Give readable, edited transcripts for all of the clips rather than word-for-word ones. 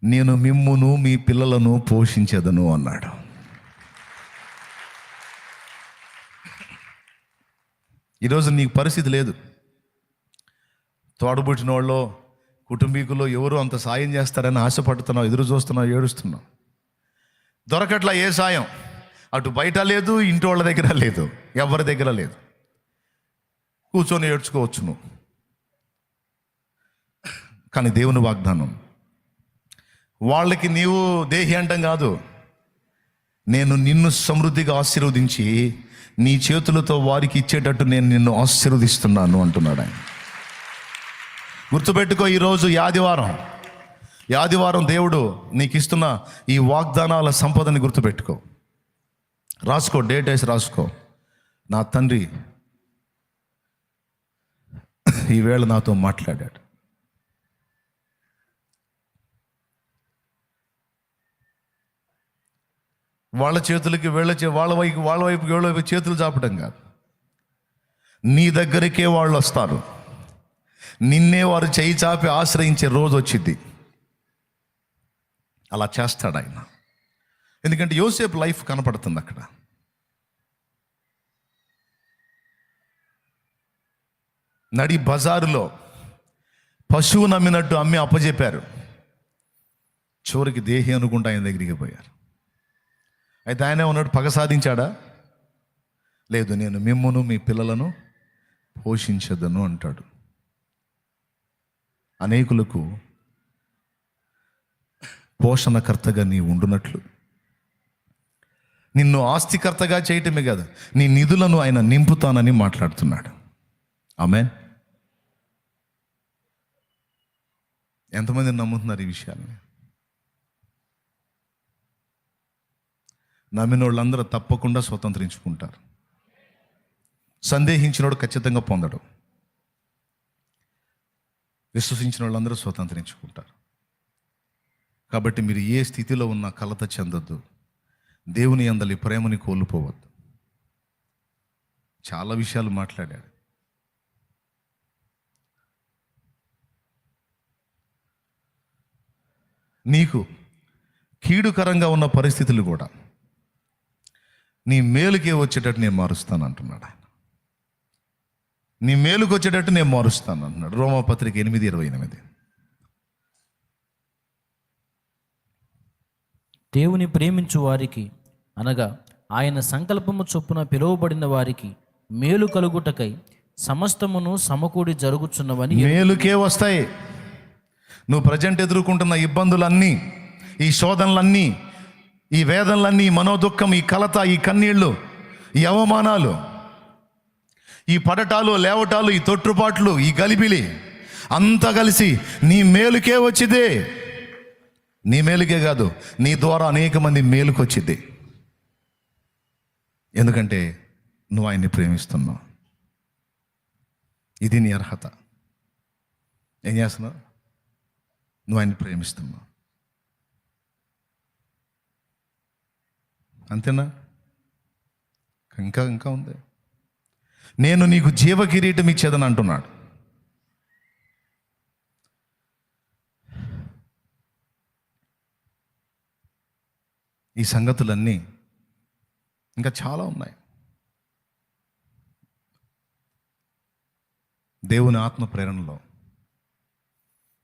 నేను మిమ్మును మీ పిల్లలను పోషించెదను అన్నాడు. ఈరోజు నీకు పరిస్థితి లేదు. తోడబుట్టిన వాళ్ళు, కుటుంబీకులు ఎవరు అంత సాయం చేస్తారని ఆశపడుతున్నావు, ఎదురు చూస్తున్నావు, ఏడుస్తున్నావు. దొరకట్లా ఏ సాయం. అటు బయట లేదు, ఇంటి వాళ్ళ దగ్గర లేదు, ఎవరి దగ్గర లేదు. కూర్చొని ఏడ్చుకోవచ్చు నువ్వు. కానీ దేవుని వాగ్దానం, వాళ్ళకి నీవు దేహి అంటం కాదు, నేను నిన్ను సమృద్ధిగా ఆశీర్వదించి నీ చేతులతో వారికి ఇచ్చేటట్టు నేను నిన్ను ఆశీర్వదిస్తున్నాను అంటున్నాడు ఆయన. గుర్తుపెట్టుకో, ఈరోజు ఆదివారం దేవుడు నీకు ఇస్తున్న ఈ వాగ్దానాల సంపదని గుర్తుపెట్టుకో. రాసుకో, డేట్ వేసి రాసుకో. నా తండ్రి ఈవేళ నాతో మాట్లాడాడు. వాళ్ళ చేతులకి వాళ్ళ వైపు వీళ్ళ వైపు చేతులు చాపటం కాదు. నీ దగ్గరికే వాళ్ళు వస్తారు. నిన్నే వారు చేయి చాపి ఆశ్రయించే రోజు వచ్చింది. అలా చేస్తాడు ఆయన. ఎందుకంటే యోసేపు లైఫ్ కనపడుతుంది అక్కడ. నడి బజారులో పశువు నమ్మినట్టు అమ్మి అప్పచెప్పారు. చివరికి దేహి అనుకుంటా ఆయన దగ్గరికి పోయారు. అయితే ఆయనే ఉన్నాడు, పగ సాధించాడా? లేదు, నేను మిమ్మును మీ పిల్లలను పోషించదను అంటాడు. అనేకులకు పోషణకర్తగా నీ ఉండునట్లు, నిన్ను ఆస్తికర్తగా చేయటమే కాదు, నీ నిధులను ఆయన నింపుతానని మాట్లాడుతున్నాడు. ఆమేన్. ఎంతమంది నమ్ముతున్నారు ఈ విషయాన్ని? నమ్మిన వాళ్ళందరూ తప్పకుండా స్వతంత్రించుకుంటారు. సందేహించినోడు ఖచ్చితంగా పొందడు. విశ్వసించిన వాళ్ళందరూ స్వతంత్రించుకుంటారు. కాబట్టి మీరు ఏ స్థితిలో ఉన్నా కలత చెందొద్దు. దేవుని యందలి ప్రేమని కోల్పోవద్దు. చాలా విషయాలు మాట్లాడాడు. నీకు కీడుకరంగా ఉన్న పరిస్థితులు కూడా నీ మేలుకే వచ్చేటట్టు నేను మారుస్తాను అంటున్నాడు ఆయన. నీ మేలుకు వచ్చేటట్టు నేను మారుస్తాను అంటున్నాడు. రోమాపత్రిక 8:28. దేవుని ప్రేమించు వారికి, అనగా ఆయన సంకల్పము చొప్పున పిలువబడిన వారికి మేలు కలుగుటకై సమస్తమును సమకూడి జరుగుచున్నవని. మేలుకే వస్తాయి. నువ్వు ప్రజెంట్ ఎదుర్కొంటున్న ఇబ్బందులన్నీ, ఈ శోధనలన్నీ, ఈ వేదనలన్నీ, ఈ మనోదుఖం, ఈ కలత, ఈ కన్నీళ్ళు, ఈ అవమానాలు, ఈ పడటాలు, లేవటాలు, ఈ తొట్టుపాట్లు, ఈ గలిబిలి అంతా కలిసి నీ మేలుకే వచ్చిందే. నీ మేలుకే కాదు, నీ ద్వారా అనేక మంది మేలుకు వచ్చింది. ఎందుకంటే నువ్వు ఆయన్ని ప్రేమిస్తున్నావు. ఇది నీ అర్హత. ఏం చేస్తున్నావు? నువ్వు ఆయన్ని ప్రేమిస్తున్నావు. అంతేనా? ఇంకా ఉంది. నేను నీకు జీవ కిరీటం ఇచ్చేదని అంటున్నాడు. ఈ సంగతులన్నీ ఇంకా చాలా ఉన్నాయి. దేవుని ఆత్మ ప్రేరణలో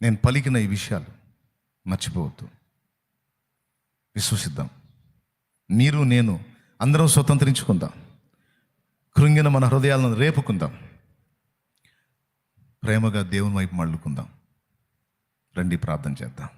నేను పలికిన ఈ విషయాలు మర్చిపోవద్దు. విశ్వసిద్దాం. మీరు, నేను అందరం స్వతంత్రించుకుందాం. కృంగిన మన హృదయాలను రేపుకుందాం. ప్రేమగా దేవుని వైపు మళ్ళుకుందాం. రండి ప్రార్థన చేద్దాం.